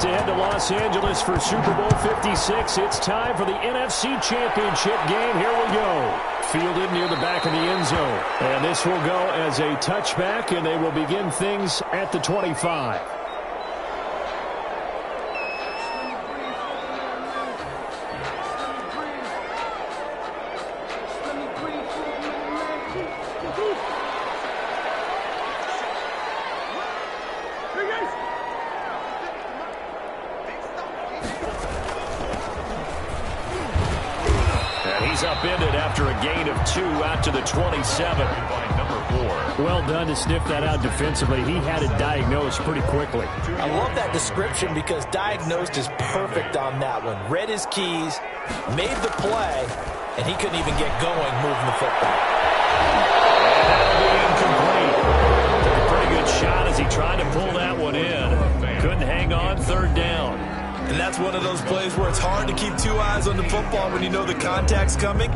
to head to Los Angeles for Super Bowl 56. It's time for the NFC Championship game. Here we go. Fielded near the back of the end zone. And this will go as a touchback, and they will begin things at the 25. Upended after a gain of 2 out to the 27. Well done to sniff that out defensively. He had it diagnosed pretty quickly. I love that description because diagnosed is perfect on that one. Read his keys, made the play, and he couldn't even get going moving the football. And that'll be incomplete. Took a pretty good shot as he tried to pull that one in. Couldn't hang on, third down. And that's one of those plays where it's hard to keep 2 eyes on the football when you know the contact's coming,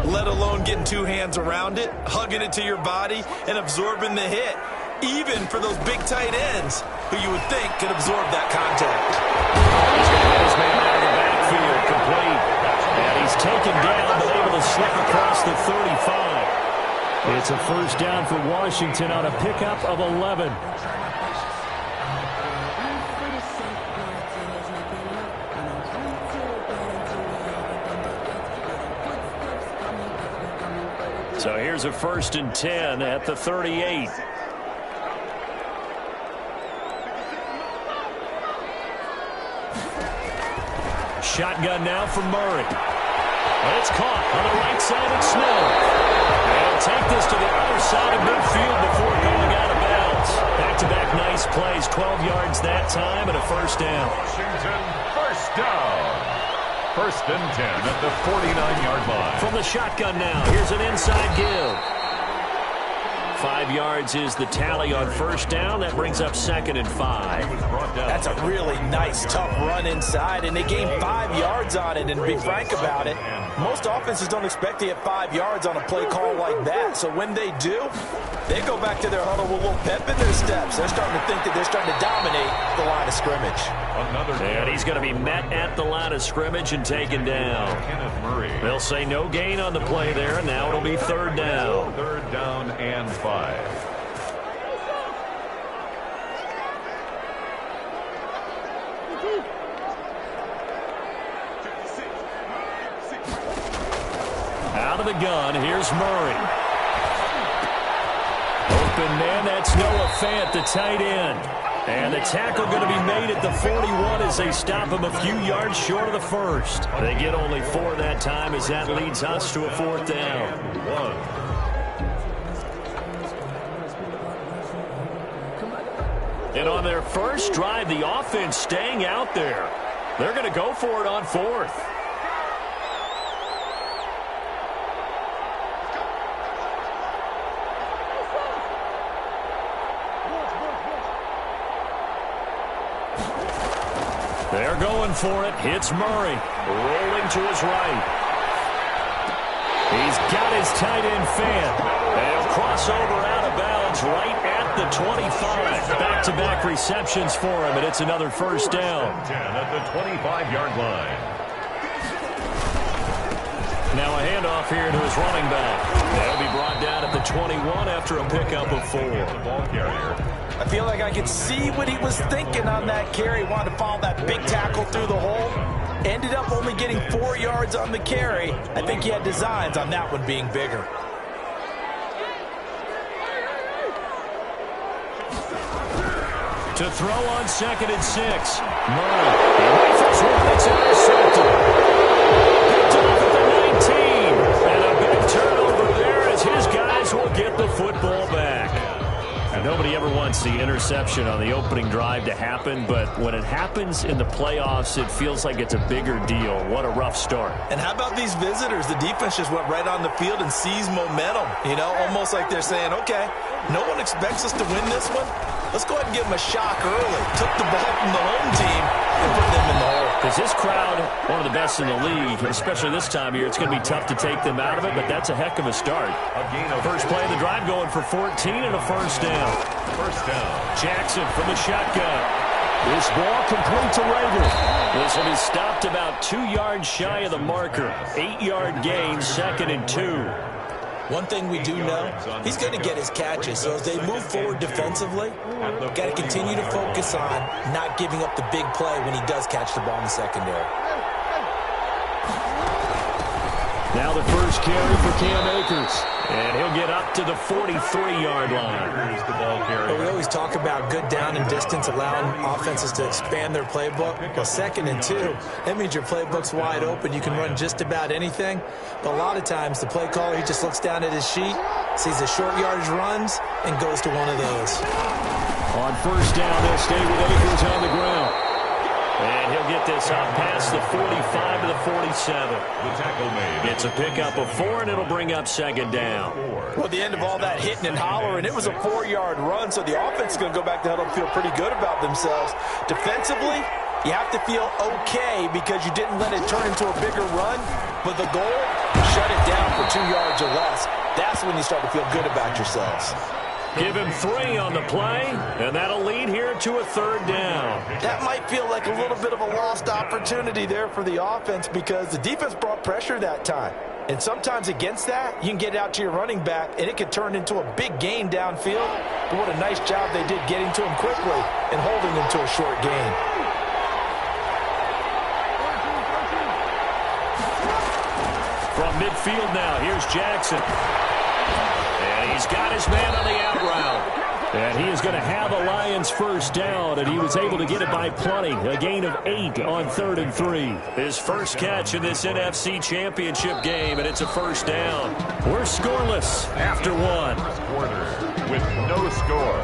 let alone getting 2 hands around it, hugging it to your body, and absorbing the hit, even for those big tight ends who you would think could absorb that contact. He's going to get his man out of the backfield, complete. And he's taken down, but able to slip across the 35. It's a first down for Washington on a pickup of 11. So here's a 1st and 10 at the 38. Shotgun now for Murray. And it's caught on the right side of Smith. They'll take this to the other side of midfield before going out of bounds. Back-to-back nice plays, 12 yards that time and a first down. Washington, first down. 1st and 10 at the 49-yard line. From the shotgun now, here's an inside give. 5 yards is the tally on first down. That brings up 2nd and 5. That's a really nice, tough run inside, and they gained 5 yards on it. And to be frank about it, most offenses don't expect to get 5 yards on a play call like that. So when they do, they go back to their huddle with a little pep in their steps. They're starting to think that they're starting to dominate the line of scrimmage. And he's going to be met at the line of scrimmage and taken down. They'll say no gain on the play there, and now it'll be 3rd down. 3rd down and 5. Out of the gun, here's Murray. Open man, that's Noah Fant, the tight end. And the tackle going to be made at the 41 as they stop him a few yards short of the first. They get only 4 that time as that leads us to a 4th down. And on their first drive, the offense staying out there. They're going to go for it on 4th. They're going for it. Hits Murray. Rolling to his right. He's got his tight end Fant. They'll cross over out of bounds right at the 25. Back-to-back receptions for him, and it's another first down. 10 at the 25-yard line. Now a handoff here to his running back. They'll be brought down at the 21 after a pickup of 4. Ball carrier. I feel like I could see what he was thinking on that carry. Wanted to follow that big tackle through the hole. Ended up only getting 4 yards on the carry. I think he had designs on that one being bigger. To throw on 2nd and 6. Murray. He rifles one that's intercepted. Picked off at the 19. And a big turnover there as his guys will get the football back. And nobody ever wants the interception on the opening drive to happen, but when it happens in the playoffs, it feels like it's a bigger deal. What a rough start. And how about these visitors? The defense just went right on the field and seized momentum. You know, almost like they're saying, okay, no one expects us to win this one. Let's go ahead and give them a shock early. Took the ball from the home team and put them in the hole. Because this crowd, one of the best in the league, especially this time of year, it's going to be tough to take them out of it, but that's a heck of a start. First play of the drive going for 14 and a first down. First down. Jackson from the shotgun. This ball complete to Rival. This will be stopped about 2 yards shy of the marker. 8-yard gain, 2nd and 2. One thing we do know, he's going to get his catches. So as they move forward defensively, got to continue to focus on not giving up the big play when he does catch the ball in the secondary. Now the first carry for Cam Akers. And he'll get up to the 43-yard line. But we always talk about good down and distance, allowing offenses to expand their playbook. Well, 2nd and 2, that means your playbook's wide open. You can run just about anything. But a lot of times, the play caller, he just looks down at his sheet, sees the short yardage runs, and goes to one of those. On first down, they'll stay with Akers on the ground. And he'll get this up past the 45 to the 47. The tackle made. It's a pickup of 4, and it'll bring up 2nd down. Well, at the end of all that hitting and hollering, it was a 4-yard run, so the offense is going to go back to huddle and feel pretty good about themselves. Defensively, you have to feel okay because you didn't let it turn into a bigger run, but the goal, shut it down for 2 yards or less. That's when you start to feel good about yourselves. Give him 3 on the play, and that'll lead here to a 3rd down. That might feel like a little bit of a lost opportunity there for the offense because the defense brought pressure that time. And sometimes against that, you can get out to your running back, and it could turn into a big gain downfield. But what a nice job they did getting to him quickly and holding him to a short gain. From midfield now, here's Jackson. And he's got his man on the out route. And he is going to have a Lions first down, and he was able to get it by plenty. A gain of 8 on 3rd and 3. His first catch in this NFC Championship game, and it's a first down. We're scoreless after 1. Quarter with no score.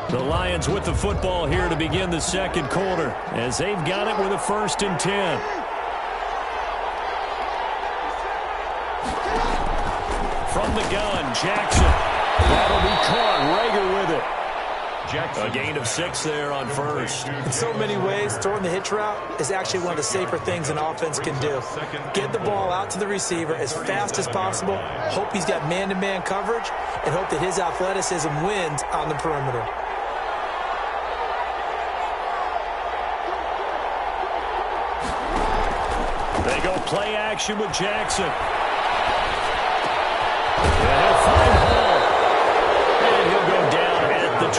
The Lions with the football here to begin the 2nd quarter, as they've got it with a 1st and 10. From the gun, Jackson. That'll be caught. Rager with it. Jackson. A gain of 6 there on first. In so many ways, throwing the hitch route is actually one of the safer things an offense can do. Get the ball out to the receiver as fast as possible, hope he's got man-to-man coverage, and hope that his athleticism wins on the perimeter. They go play action with Jackson. And he'll find Hall. And he'll go down at the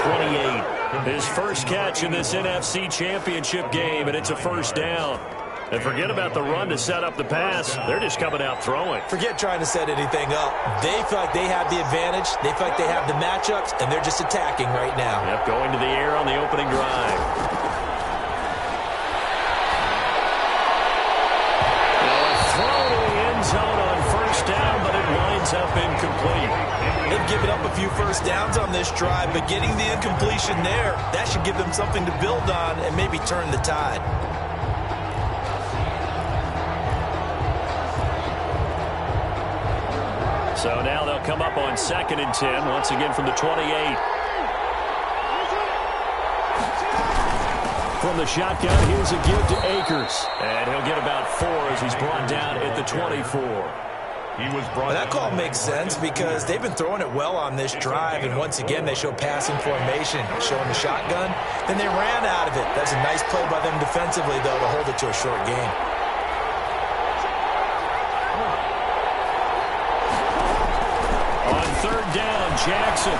28. His first catch in this NFC Championship game, and it's a first down. And forget about the run to set up the pass. They're just coming out throwing. Forget trying to set anything up. They feel like they have the advantage. They feel like they have the matchups, and they're just attacking right now. Yep, going to the air on the opening drive. Zone on first down, but it winds up incomplete. They've given up a few first downs on this drive, but getting the incompletion there, that should give them something to build on and maybe turn the tide. So now they'll come up on 2nd and 10, once again from the 28. From the shotgun, here's a give to Akers. And he'll get about 4 as he's brought down at the 24. That call makes sense because they've been throwing it well on this drive, and once again they show passing formation, showing the shotgun. Then they ran out of it. That's a nice play by them defensively, though, to hold it to a short gain. On 3rd down, Jackson.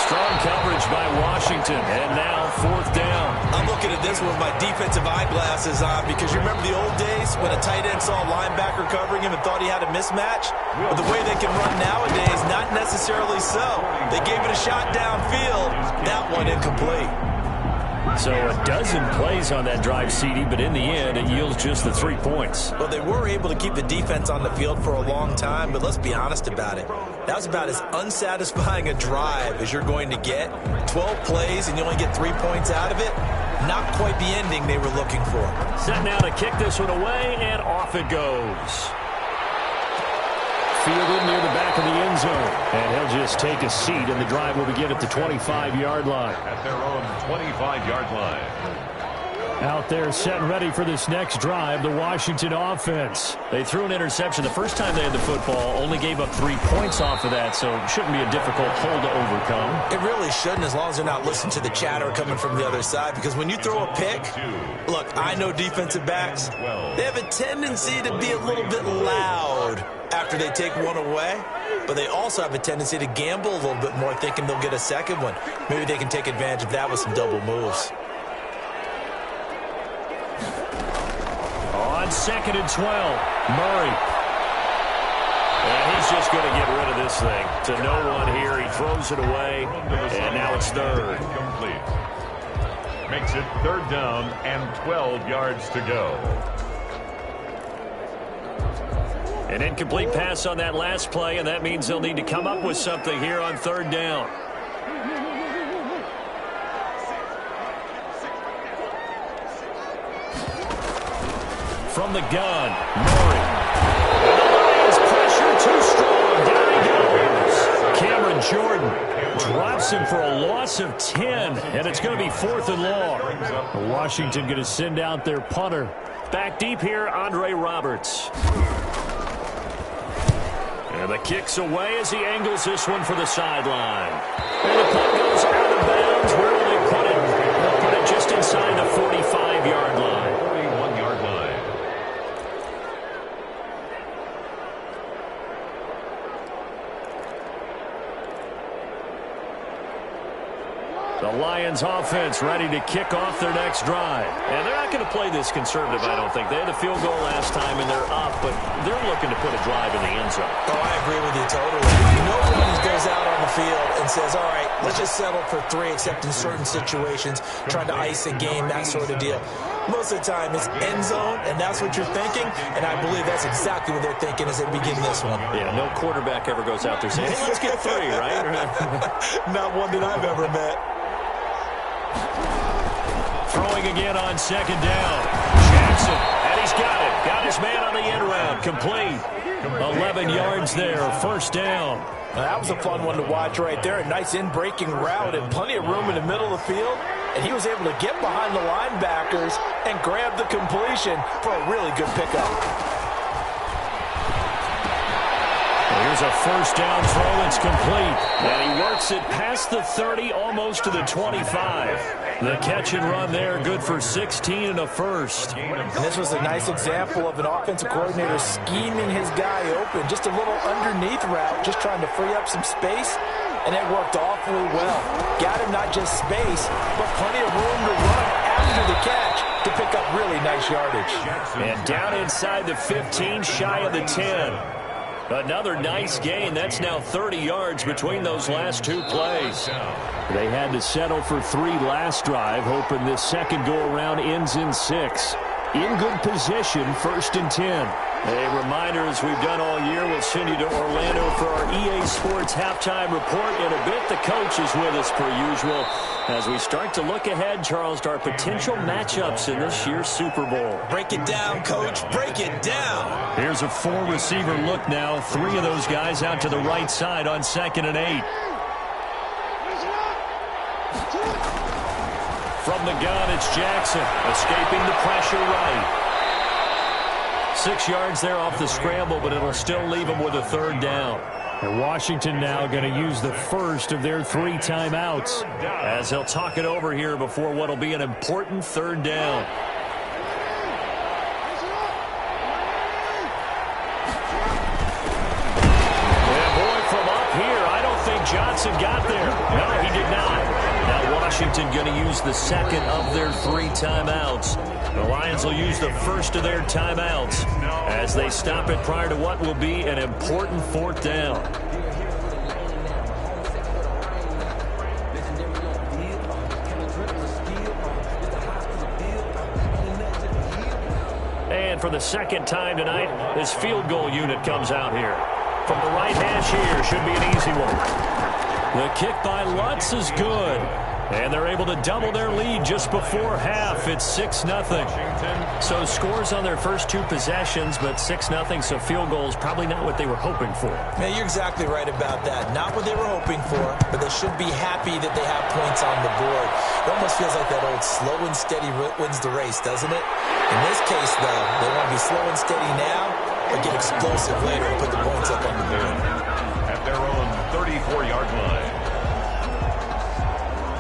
Strong coverage by Washington, and now 4th down. I'm looking at this with my defensive eyeglasses on because you remember the old days when a tight end saw a linebacker covering him and thought he had a mismatch? But the way they can run nowadays, not necessarily so. They gave it a shot downfield. That one incomplete. So a dozen plays on that drive, CD, but in the end, it yields just the 3 points. Well, they were able to keep the defense on the field for a long time, but let's be honest about it. That was about as unsatisfying a drive as you're going to get. 12 plays and you only get 3 points out of it. Not quite the ending they were looking for. Set now to kick this one away, and off it goes. Fielded near the back of the end zone. And he'll just take a seat, and the drive will begin at the 25-yard line. At their own 25-yard line. Out there set and ready for this next drive, the Washington offense. They threw an interception the first time they had the football, only gave up 3 points off of that, so it shouldn't be a difficult hole to overcome. It really shouldn't, as long as they're not listening to the chatter coming from the other side, because when you throw a pick, look, I know defensive backs, they have a tendency to be a little bit loud after they take one away, but they also have a tendency to gamble a little bit more, thinking they'll get a second one. Maybe they can take advantage of that with some double moves. On 2nd and 12, Murray. And he's just going to get rid of this thing. To no one here, he throws it away, and now it's third. Complete. Makes it 3rd down and 12 yards to go. An incomplete pass on that last play, and that means they'll need to come up with something here on 3rd down. From the gun, Murray. And the Lions pressure too strong. Down he goes. Cameron Jordan drops him for a loss of 10, and it's going to be 4th and long. Washington going to send out their punter. Back deep here, Andre Roberts. And the kick's away as he angles this one for the sideline. And the punt goes out of bounds. Where will they put it? They'll put it just inside the 45-yard line. 41-yard line. The Lions offense ready to kick off their next drive. And they're not going to play this conservative, I don't think. They had the field goal last time, and they're up, but they're looking to put a drive in the end zone. Oh, I agree with you totally. No one goes out on the field and says, all right, let's just settle for 3, except in certain situations, trying to ice a game, that sort of deal. Most of the time, it's end zone, and that's what you're thinking, and I believe that's exactly what they're thinking as they begin this one. Yeah, no quarterback ever goes out there saying, hey, let's get 3, right? Not one that I've ever met. Throwing again on 2nd down. Jackson, and he's got it. Got his man on the end round. Complete. 11 yards there. 1st down. Now, that was a fun one to watch right there. A nice in-breaking route and plenty of room in the middle of the field. And he was able to get behind the linebackers and grab the completion for a really good pickup. Here's a 1st down throw. It's complete. And he works it past the 30, almost to the 25. The catch and run there, good for 16 and a first. And this was a nice example of an offensive coordinator scheming his guy open. Just a little underneath route, just trying to free up some space. And it worked awfully well. Got him not just space, but plenty of room to run after the catch to pick up really nice yardage. And down inside the 15, shy of the 10. Another nice gain. That's now 30 yards between those last 2 plays. They had to settle for 3 last drive, hoping this second go-around ends in 6. In good position, 1st and 10. A reminder, as we've done all year, we'll send you to Orlando for our EA Sports halftime report in a bit. The coach is with us per usual as we start to look ahead, Charles, to our potential matchups in this year's Super Bowl. Break it down, Coach. Break it down. Here's a 4-receiver look now. 3 of those guys out to the right side on 2nd and 8. From the gun, it's Jackson, escaping the pressure right. 6 yards there off the scramble, but it'll still leave him with a 3rd down. And Washington now going to use the first of their 3 timeouts as they'll talk it over here before what will be an important 3rd down. And boy, from up here, I don't think Johnson got there. No, he did not. Now Washington going to use the 2nd of their 3 timeouts. The Lions will use the first of their timeouts as they stop it prior to what will be an important 4th down. And for the 2nd time tonight, this field goal unit comes out here. From the right hash here, should be an easy one. The kick by Lutz is good. And they're able to double their lead just before half. It's 6-0. So scores on their first 2 possessions, but 6-0, so field goals probably not what they were hoping for. Yeah, you're exactly right about that. Not what they were hoping for, but they should be happy that they have points on the board. It almost feels like that old slow and steady wins the race, doesn't it? In this case, though, they want to be slow and steady now or get explosive later and put the points up on the board. At their own 34-yard line.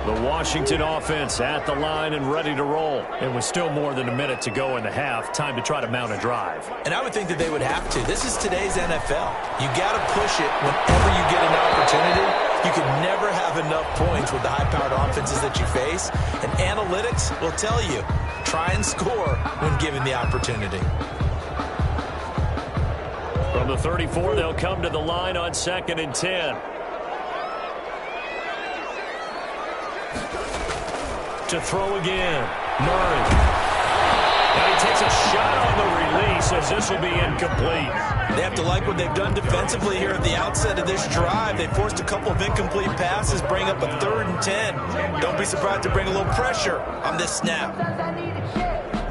The Washington offense at the line and ready to roll. And with still more than a minute to go in the half, time to try to mount a drive. And I would think that they would have to. This is today's NFL. You got to push it whenever you get an opportunity. You can never have enough points with the high-powered offenses that you face. And analytics will tell you, try and score when given the opportunity. From the 34, they'll come to the line on 2nd and 10. To throw again, Murray. And he takes a shot on the release as this will be incomplete. They have to like what they've done defensively here at the outset of this drive. They forced a couple of incomplete passes, bring up a 3rd and 10. Don't be surprised to bring a little pressure on this snap.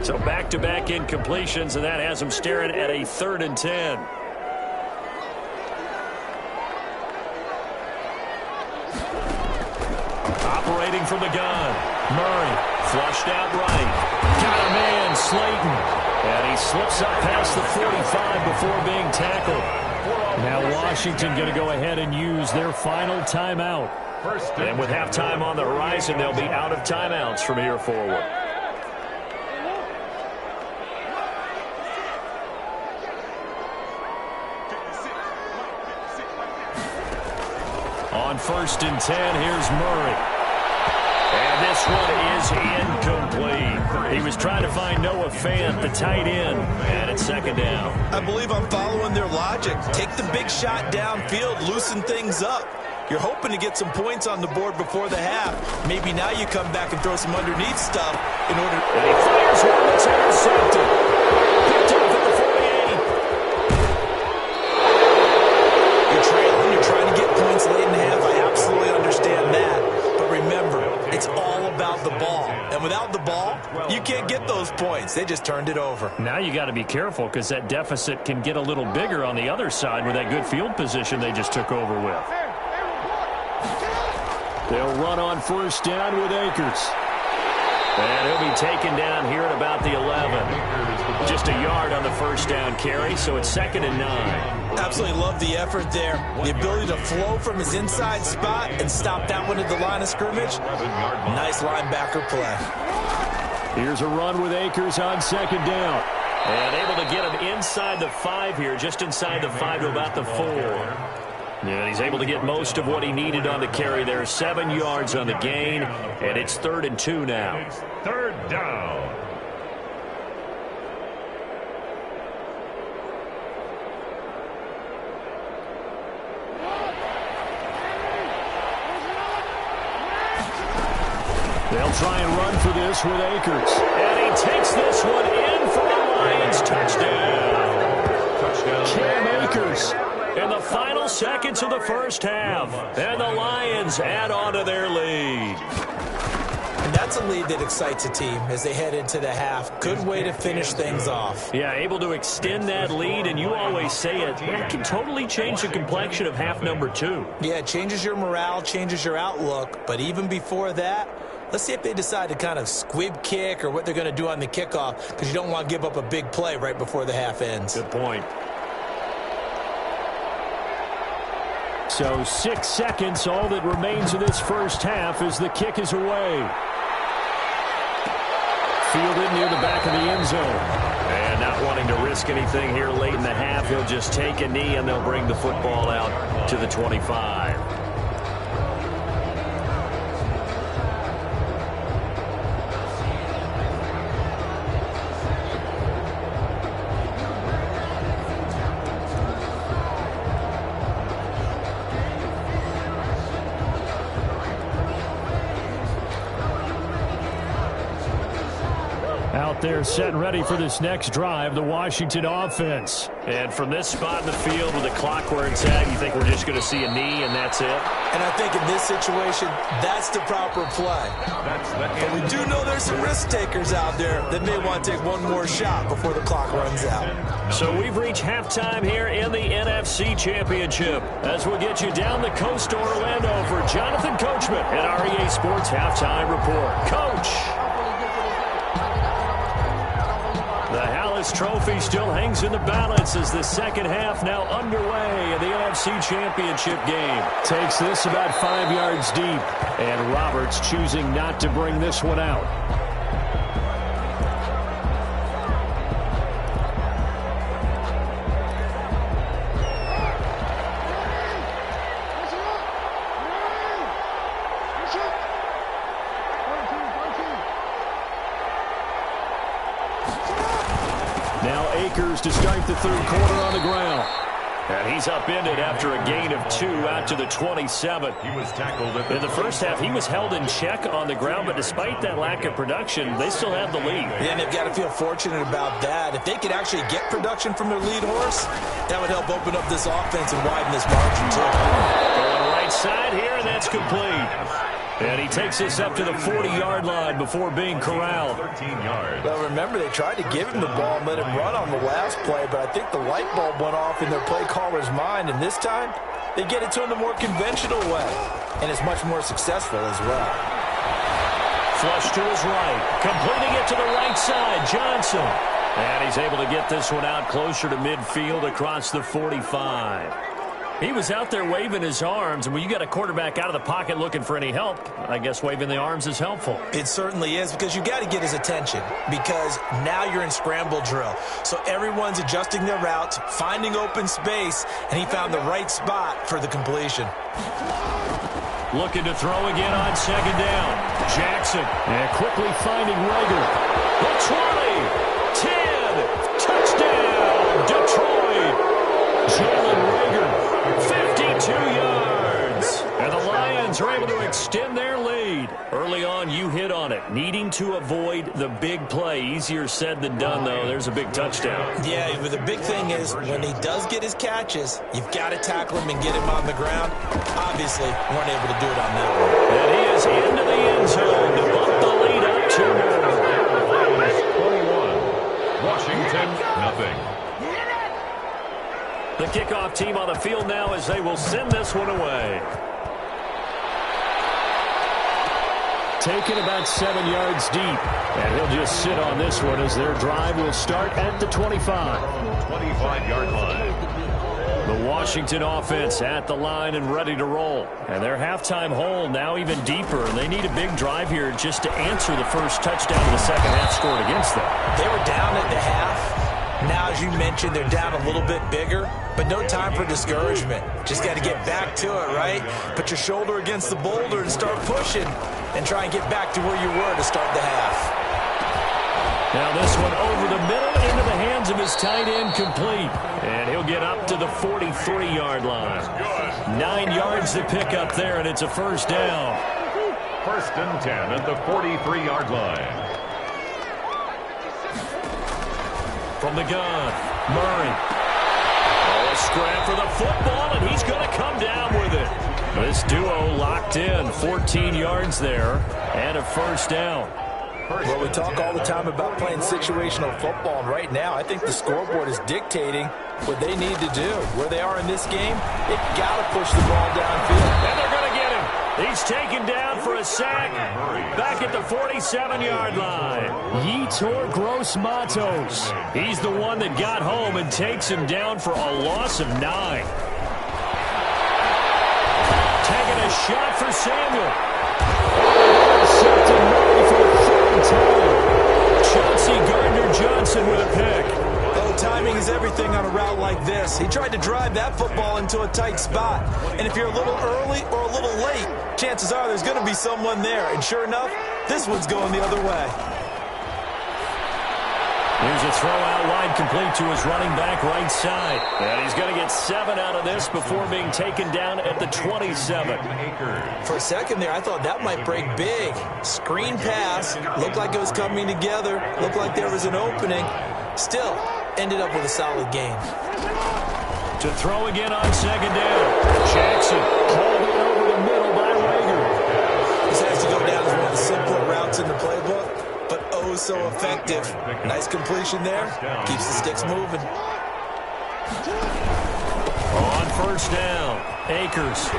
So back-to-back incompletions, and that has them staring at a 3rd and 10. Operating from the gun. Murray flushed out right. Got a man, Slayton. And he slips up past the 45 before being tackled. Now Washington going to go ahead and use their final timeout. And with halftime on the horizon, they'll be out of timeouts from here forward. On 1st and 10, here's Murray. And this one is incomplete. He was trying to find Noah Fant, the tight end, and it's 2nd down. I believe I'm following their logic. Take the big shot downfield, loosen things up. You're hoping to get some points on the board before the half. Maybe now you come back and throw some underneath stuff in order. And he fires one that's intercepted. Picked off at the 48. You're trailing. You're trying to get points late in the half. I absolutely understand that. But remember, it's all about the ball. And without the ball, you can't get those points. They just turned it over. Now you got to be careful because that deficit can get a little bigger on the other side with that good field position they just took over with. They'll run on 1st down with Akers. And he'll be taken down here at about the 11. Just a yard on the 1st down carry, so it's 2nd and 9. Absolutely love the effort there. The ability to flow from his inside spot and stop that one at the line of scrimmage. Nice linebacker play. Here's a run with Akers on 2nd down. And able to get him inside the 5 here, just inside the 5 to about the 4. And he's able to get most of what he needed on the carry there. 7 yards on the gain, and it's 3rd and 2 now. It's 3rd down. They'll try and run for this with Akers. And he takes this one in for the Lions. Touchdown. Cam Akers. In the final seconds of the 1st half. And the Lions add on to their lead. And that's a lead that excites a team as they head into the half. Good way to finish things off. Yeah, able to extend that lead, and you always say it, that can totally change the complexion of half number 2. Yeah, it changes your morale, changes your outlook. But even before that, let's see if they decide to kind of squib kick or what they're going to do on the kickoff, because you don't want to give up a big play right before the half ends. Good point. So 6 seconds, all that remains of this 1st half as the kick is away. Fielded near the back of the end zone. And not wanting to risk anything here late in the half, he'll just take a knee and they'll bring the football out to the 25. Out out there set and ready for this next drive, the Washington offense. And from this spot in the field with the clock where it's at, you think we're just going to see a knee and that's it? And I think in this situation, that's the proper play. But we do know there's some risk takers out there that may want to take one more shot before the clock runs out. So we've reached halftime here in the NFC Championship. As we'll get you down the coast to Orlando for Jonathan Coachman at REA Sports Halftime Report. Coach! The Hallis Trophy still hangs in the balance as the second half now underway in the NFC Championship game. Takes this about 5 yards deep, and Roberts choosing not to bring this one out. To start the third quarter on the ground. And he's upended after a gain of 2 out to the 27. He was tackled in the first half. He was held in check on the ground, but despite that lack of production, they still have the lead. Yeah, and they've got to feel fortunate about that. If they could actually get production from their lead horse, that would help open up this offense and widen this margin too. Going right side here, and that's complete. And he takes this up to the 40-yard line before being corralled. 13 yards. Well, remember, they tried to give him the ball and let him run on the last play, but I think the light bulb went off in their play caller's mind, and this time they get it to him the more conventional way, and it's much more successful as well. Flush to his right, completing it to the right side, Johnson. And he's able to get this one out closer to midfield across the 45. He was out there waving his arms, and when you got a quarterback out of the pocket looking for any help, I guess waving the arms is helpful. It certainly is, because you got to get his attention, because now you're in scramble drill. So everyone's adjusting their routes, finding open space, and he found the right spot for the completion. Looking to throw again on second down. Jackson. And quickly finding Rager. The 20, 10, touchdown, Detroit. Jalen Rager. 52 yards. And the Lions are able to extend their lead. Early on, you hit on it. Needing to avoid the big play. Easier said than done, though. There's a big touchdown. Yeah, but the big thing is when he does get his catches, you've got to tackle him and get him on the ground. Obviously, weren't able to do it on that one. And he is into the end zone to bump the lead up to 21. Washington, nothing. The kickoff team on the field now as they will send this one away. Taken about 7 yards deep. And he'll just sit on this one as their drive will start at the 25. 25-yard line. The Washington offense at the line and ready to roll. And their halftime hole now even deeper. And they need a big drive here just to answer the first touchdown of the second half scored against them. They were down at the half. Now, as you mentioned, they're down a little bit bigger, but no time for discouragement. Just got to get back to it, right? Put your shoulder against the boulder and start pushing and try and get back to where you were to start the half. Now this one over the middle into the hands of his tight end, complete. And he'll get up to the 43-yard line. 9 yards to pick up there, and it's a first down. First and 10 at the 43-yard line. From the gun, Murray. Oh, a scrap for the football, and he's going to come down with it. This duo locked in, 14 yards there, and a first down. Well, we talk all the time about playing situational football, and right now I think the scoreboard is dictating what they need to do. Where they are in this game, they've got to push the ball downfield. And they're going to get him. He's taken down for a sack back at the 47-yard line. Yetur Gross-Matos. He's the one that got home and takes him down for a loss of 9. Taking a shot for Samuel. Intercepted Murray for the third time. Chauncey Gardner-Johnson with a pick. Oh, timing is everything on a route like this. He tried to drive that football into a tight spot. And if you're a little early or a little late, chances are there's going to be someone there. And sure enough, this one's going the other way. Here's Here's a throw out wide, complete to his running back right side. And he's going to get 7 out of this before being taken down at the 27. For a second there, I thought that might break big. Screen pass. Looked like it was coming together. Looked like there was an opening. Still, ended up with a solid gain. To throw again on second down. Jackson hauled it over the middle by Rager. This has to go down as one of the simpler routes in the playbook, but oh so effective. Nice completion there. Keeps the sticks moving. On first down, Akers.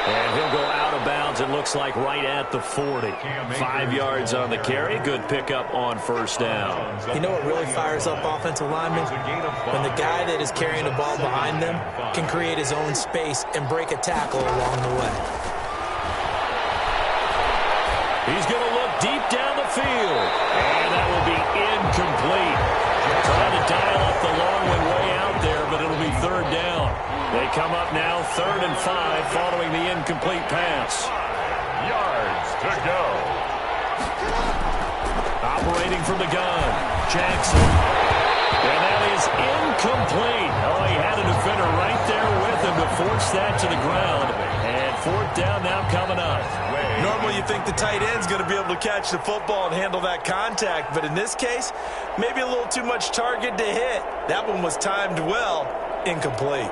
And he'll go out of bounds, it looks like right at the 40. 5 yards on the carry. Good pickup on first down. You know what really fires up offensive linemen? When the guy that is carrying the ball behind them can create his own space and break a tackle along the way. He's going to look deep down the field. And that will be incomplete. Trying to dial up the long one way out there, but it'll be third down. They come up now 3rd and 5 following the incomplete pass. Yards to go. Operating from the gun, Jackson. And that is incomplete. Oh, he had a defender right there with him to force that to the ground. And 4th down now coming up. Normally you think the tight end's going to be able to catch the football and handle that contact, but in this case, maybe a little too much target to hit. That one was timed well, incomplete.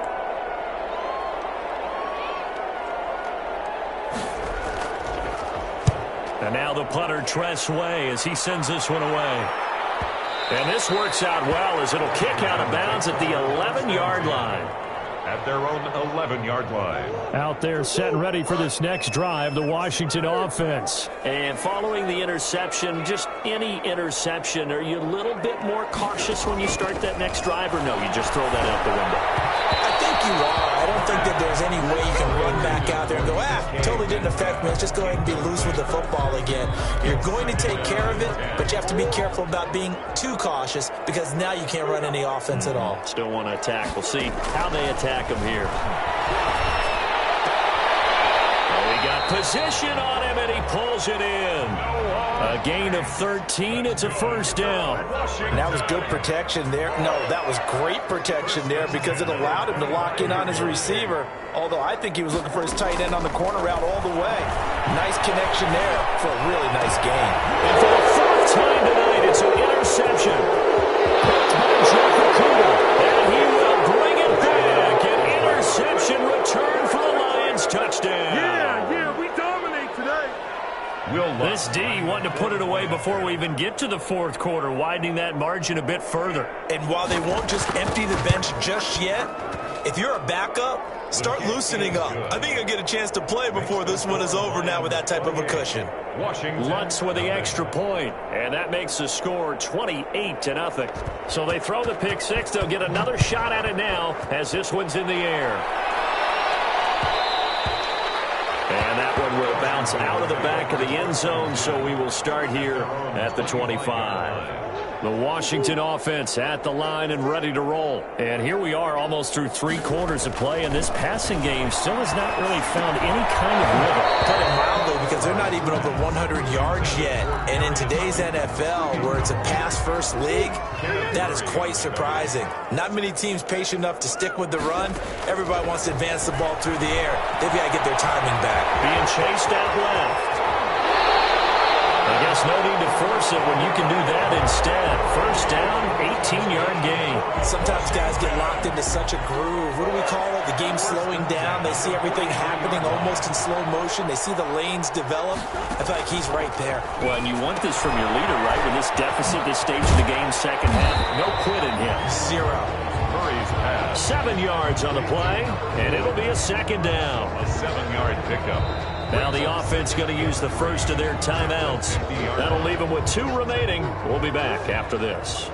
And now the punter, Tress Way, as he sends this one away. And this works out well as it'll kick out of bounds at the 11-yard line. At their own 11-yard line. Out there set and ready for this next drive, the Washington offense. And following the interception, just any interception, are you a little bit more cautious when you start that next drive, or no, you just throw that out the window? I think you are. I don't think that there's any way you can run back out there and go, totally didn't affect me. Let's just go ahead and be loose with the football again. You're going to take care of it, but you have to be careful about being too cautious because now you can't run any offense at all. Still want to attack. We'll see how they attack him here. We got position on him, and he pulls it in. A gain of 13. It's a first down. And that was good protection there. No, that was great protection there because it allowed him to lock in on his receiver. Although I think he was looking for his tight end on the corner route all the way. Nice connection there for a really nice gain. And for the 4th time tonight, it's an interception. Picked by Jacob, and he will bring it back. An interception return for the Lions. Touchdown. Yeah, we dominate today. This D wanted to put it away before we even get to the 4th quarter, widening that margin a bit further. And while they won't just empty the bench just yet, if you're a backup, start loosening up. I think you'll get a chance to play before this one is over now with that type of a cushion. Lutz with the extra point, and that makes the score 28-0. So they throw the pick six. They'll get another shot at it now as this one's in the air. And that one will bounce out of the back of the end zone, so we will start here at the 25. The Washington offense at the line and ready to roll. And here we are almost through 3 quarters of play, and this passing game still has not really found any kind of rhythm. Put it mildly, because they're not even over 100 yards yet. And in today's NFL, where it's a pass-first league, that is quite surprising. Not many teams patient enough to stick with the run. Everybody wants to advance the ball through the air. They've got to get their timing back. Being chased out left. I guess no need to force it when you can do that instead. First down, 18-yard gain. Sometimes guys get locked into such a groove. What do we call it? The game slowing down. They see everything happening almost in slow motion. They see the lanes develop. I feel like he's right there. Well, and you want this from your leader, right? With this deficit, this stage of the game, second half. No quit in him. 0. Murray's pass. 7 yards on the play, and it'll be a second down. A 7-yard pickup. Now the offense going to use the first of their timeouts. That'll leave them with 2 remaining. We'll be back after this.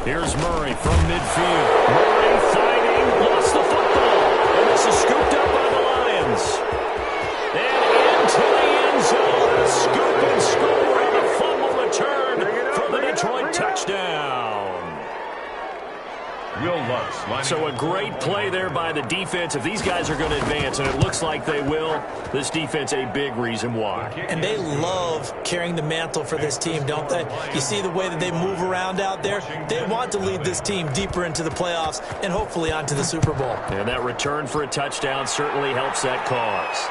Here's Murray from midfield. Murray fighting, lost the football. And this is scooped up by the Lions. And into the end zone. A scoop and score on a fumble return for the Detroit touchdown. Will Lutz. So a great play there by the defense. If these guys are going to advance, and it looks like they will, this defense a big reason why. And they love carrying the mantle for this team, don't they? You see the way that they move around out there? They want to lead this team deeper into the playoffs and hopefully onto the Super Bowl. And that return for a touchdown certainly helps that cause.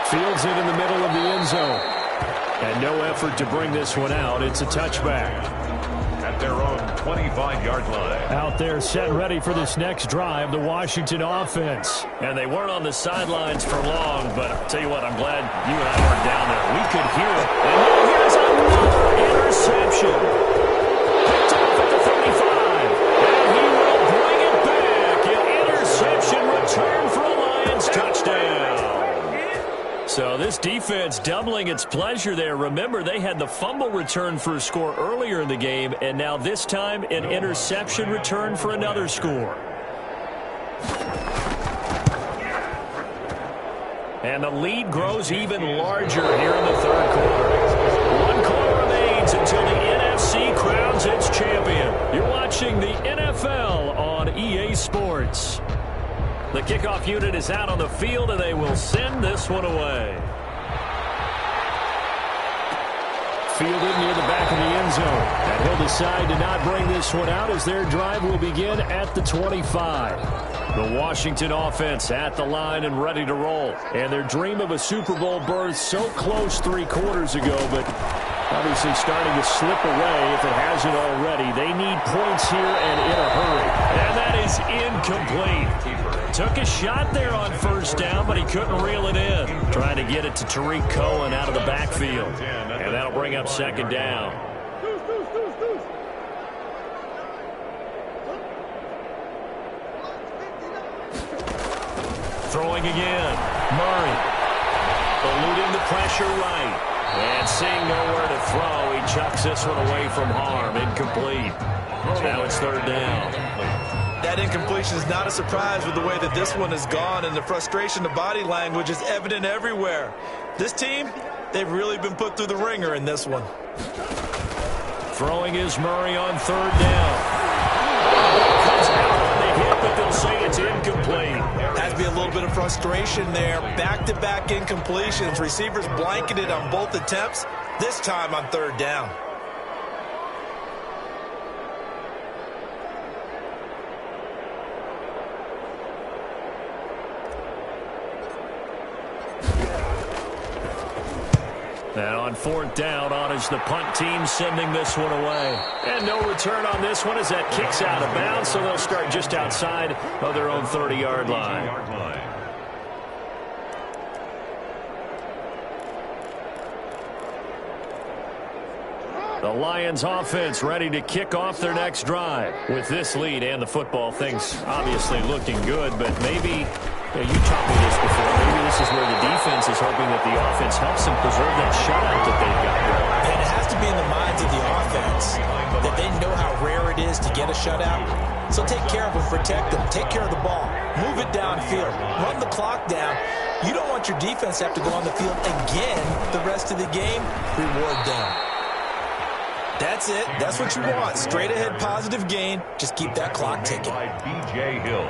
Fields it in the middle of the end zone. And no effort to bring this one out. It's a touchback. At their own 25-yard line. Out there set ready for this next drive, the Washington offense. And they weren't on the sidelines for long, but I'll tell you what, I'm glad you and I weren't down there. We could hear it. And now here's another interception. Picked off at the 35. And he will bring it back. An interception return for a Lions touchdown. So this defense doubling its pleasure there. Remember, they had the fumble return for a score earlier in the game, and now this time an interception return for another score. And the lead grows even larger here in the third quarter. 1 quarter remains until the NFC crowns its champion. You're watching the NFL on EA Sports. The kickoff unit is out on the field, and they will send this one away. Fielded near the back of the end zone. And he'll decide to not bring this one out as their drive will begin at the 25. The Washington offense at the line and ready to roll. And their dream of a Super Bowl berth so close 3 quarters ago, but obviously starting to slip away if it hasn't already. They need points here and in a hurry. And that is incomplete. Took a shot there on first down, but he couldn't reel it in. Trying to get it to Tariq Cohen out of the backfield. And that'll bring up second down. Throwing again. Murray. Eluding the pressure right. And seeing nowhere to throw, he chucks this one away from harm. Incomplete. So now it's third down. That incompletion is not a surprise with the way that this one has gone, and the frustration, the body language is evident everywhere. This team, they've really been put through the ringer in this one. Throwing is Murray on third down. Comes out on the hit, but they'll say it's incomplete. Has to be a little bit of frustration there. Back-to-back incompletions. Receivers blanketed on both attempts, this time on third down. And on fourth down, on is the punt team sending this one away. And no return on this one as that kicks out of bounds, so they'll start just outside of their own 30-yard line. The Lions offense ready to kick off their next drive. With this lead and the football, things obviously looking good, but maybe, you taught me this before, maybe this is where the defense is hoping that the offense helps them preserve that shutout that they've got going. And it has to be in the minds of the offense that they know how rare it is to get a shutout. So take care of them, protect them, take care of the ball, move it downfield, run the clock down. You don't want your defense to have to go on the field again the rest of the game. Reward them. That's it. That's what you want. Straight ahead positive gain. Just keep that clock ticking. By B.J. Hill.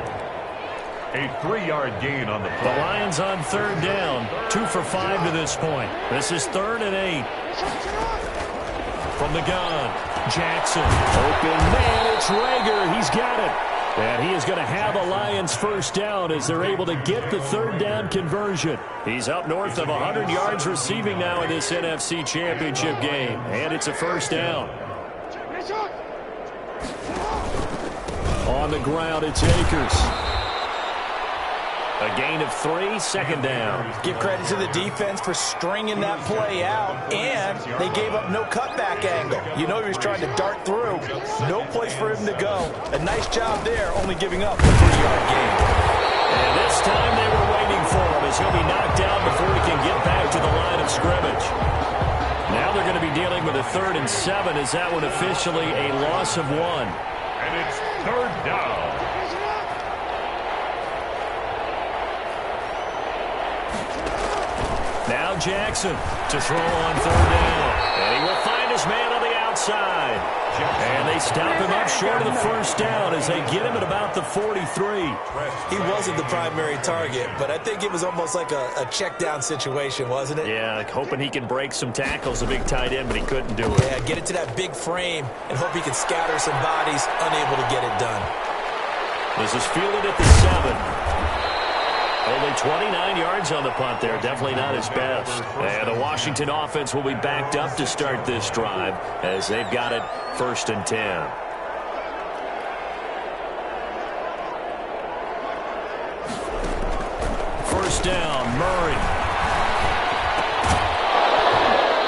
A 3-yard gain on the play. The Lions on third down. 2 for 5 to this point. This is 3rd and 8. From the gun. Jackson. Open man. It's Rager. He's got it. And he is going to have a Lions first down as they're able to get the third down conversion. He's up north of 100 yards receiving now in this NFC Championship game. And it's a first down. On the ground, it's Akers. A gain of 3, second down. Give credit to the defense for stringing that play out, and they gave up no cutback angle. You know he was trying to dart through. No place for him to go. A nice job there, only giving up a 3-yard gain. And this time they were waiting for him as he'll be knocked down before he can get back to the line of scrimmage. Now they're going to be dealing with a 3rd and 7 as that one officially a loss of 1. And it's third down. Now Jackson to throw on third down. And he will find his man on the outside. And they stop him up short of the first down as they get him at about the 43. He wasn't the primary target, but I think it was almost like a check down situation, wasn't it? Yeah, like hoping he can break some tackles, a big tight end, but he couldn't do it. Yeah, get it to that big frame and hope he can scatter some bodies, unable to get it done. This is fielded at the 7. Only 29 yards on the punt there. Definitely not his best. And the Washington offense will be backed up to start this drive as they've got it 1st and 10. First down, Murray.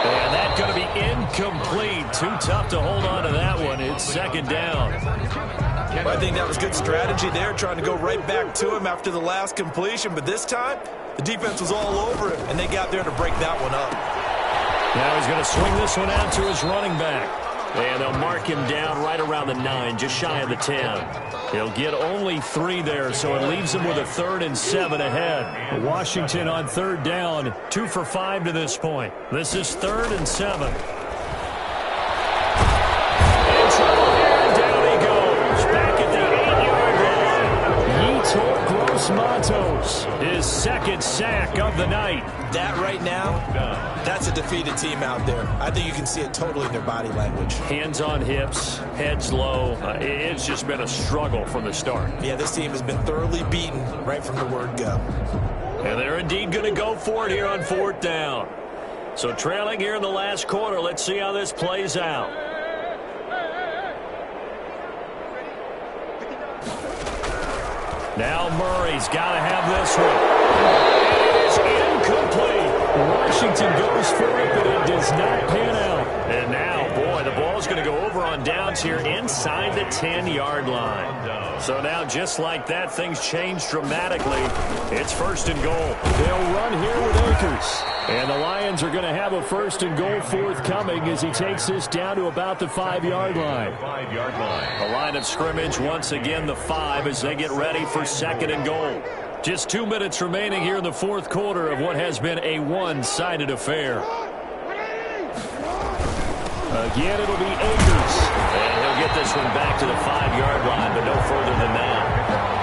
And that's going to be incomplete. Too tough to hold on to that one. It's 2nd down. Well, I think that was good strategy there, trying to go right back to him after the last completion. But this time, the defense was all over him, and they got there to break that one up. Now he's going to swing this one out to his running back. And they'll mark him down right around the 9, just shy of the 10. He'll get only 3 there, so it leaves him with a 3rd and 7 ahead. Washington on 3rd down, 2 for 5 to this point. This is 3rd and 7. Matos, his 2nd sack of the night. That right now, that's a defeated team out there. I think you can see it totally in their body language. Hands on hips, heads low. It's just been a struggle from the start. Yeah, this team has been thoroughly beaten right from the word go. And they're indeed going to go for it here on 4th down. So trailing here in the last quarter, let's see how this plays out. Now Murray's got to have this one. It is incomplete. Washington goes for it, but it does not pan out. And now, boy, the ball's going to go over on downs here inside the 10-yard line. So now, just like that, things change dramatically. It's 1st and goal. They'll run here with Akers. And the Lions are going to have a 1st and goal forthcoming as he takes this down to about the 5-yard line. The line of scrimmage, once again, the 5 as they get ready for 2nd and goal. Just 2 minutes remaining here in the 4th quarter of what has been a one-sided affair. Again, it'll be Akers. And he'll get this one back to the 5-yard line, but no further than that.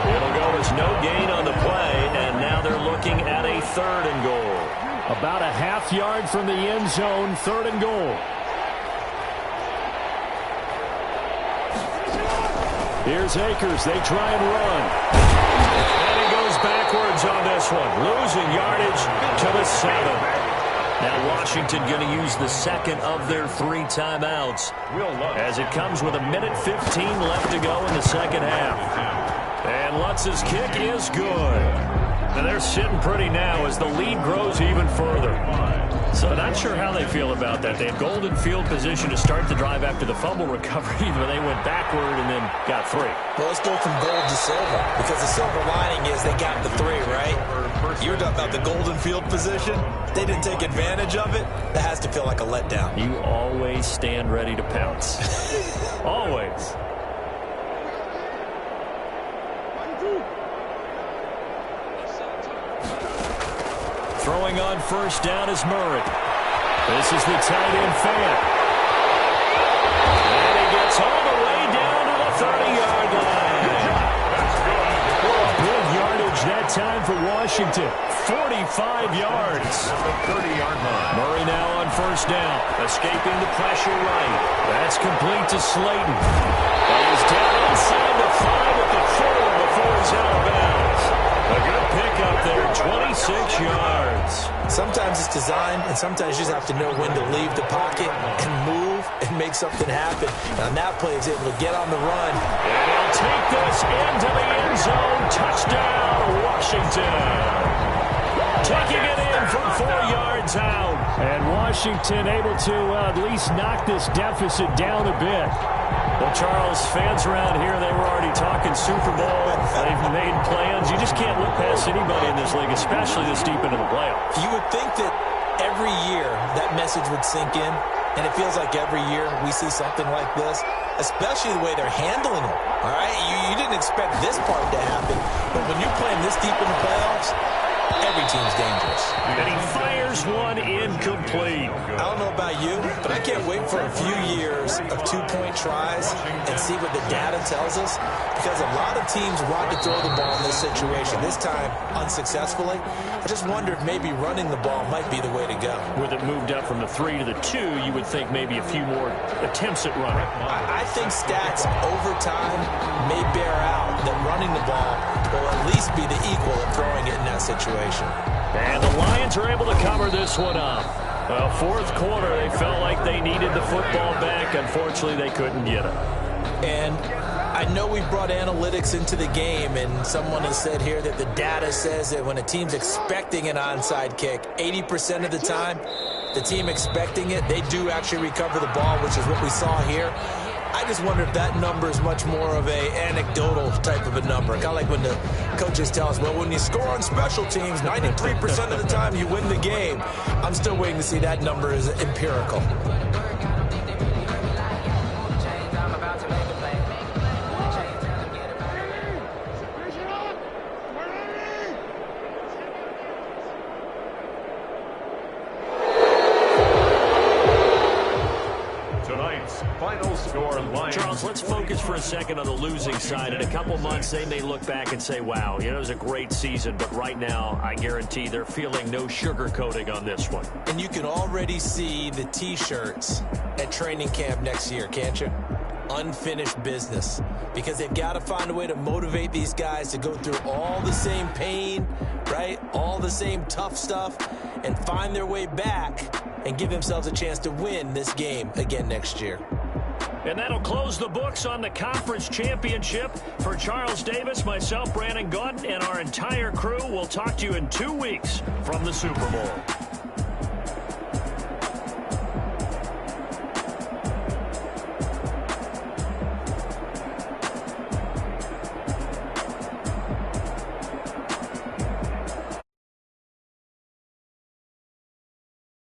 It'll go as no gain on the play, and now they're looking at a 3rd and goal. About a half yard from the end zone, 3rd and goal. Here's Akers. They try and run. And he goes backwards on this one. Losing yardage to the 7. Now Washington going to use the 2nd of their 3 timeouts as it comes with 1:15 left to go in the 2nd half. And Lutz's kick is good. And they're sitting pretty now as the lead grows even further. So not sure how they feel about that. They had golden field position to start the drive after the fumble recovery, but they went backward and then got 3. Well, let's go from gold to silver, because the silver lining is they got the 3, right? You were talking about the golden field position. They didn't take advantage of it. That has to feel like a letdown. You always stand ready to pounce. Always. Throwing on 1st down is Murray. This is the tight end fan. And he gets all the way down to the 30-yard line. Big yardage that time for Washington. 45 yards. 30-yard line. Murray now on 1st down. Escaping the pressure right. That's complete to Slayton. But he's down inside the 5 at the 4 before he's out of bounds. A good pickup there, 26 yards. Sometimes it's designed, and sometimes you just have to know when to leave the pocket and move and make something happen. And on that play, he's able to get on the run. And he'll take this into the end zone. Touchdown, Washington. Taking it in from 4 yards out. And Washington able to at least knock this deficit down a bit. Well, Charles, fans around here, they were already talking Super Bowl. They've made plans. You just can't look past anybody in this league, especially this deep into the playoffs. You would think that every year that message would sink in, and it feels like every year we see something like this, especially the way they're handling it. All right? You didn't expect this part to happen, but when you're playing this deep in the playoffs, every team's dangerous. And he fires one incomplete. I don't know about you, but I can't wait for a few years of two-point tries and see what the data tells us, because a lot of teams want to throw the ball in this situation, this time unsuccessfully. I just wonder if maybe running the ball might be the way to go. With it moved up from the 3 to the 2, you would think maybe a few more attempts at running. I think stats over time may bear out that running the ball will at least be the equal of throwing it in that situation. And the Lions are able to cover this one up. Well, fourth quarter, they felt like they needed the football back. Unfortunately, they couldn't get it. And I know we brought analytics into the game, and someone has said here that the data says that when a team's expecting an onside kick, 80% of the time, the team expecting it, they do actually recover the ball, which is what we saw here. I just wonder if that number is much more of a anecdotal type of a number. Kind of like when the coaches tell us, well, when you score on special teams, 93% of the time you win the game. I'm still waiting to see that number is empirical. Final score, Lions. Charles, let's focus for a second on the losing side. In a couple months, they may look back and say, wow, it was a great season. But right now, I guarantee they're feeling no sugarcoating on this one. And you can already see the T-shirts at training camp next year, can't you? Unfinished business. Because they've got to find a way to motivate these guys to go through all the same pain, right? All the same tough stuff, and find their way back and give themselves a chance to win this game again next year. And that'll close the books on the conference championship. For Charles Davis, myself, Brandon Gaudin, and our entire crew, we'll talk to you in 2 weeks from the Super Bowl.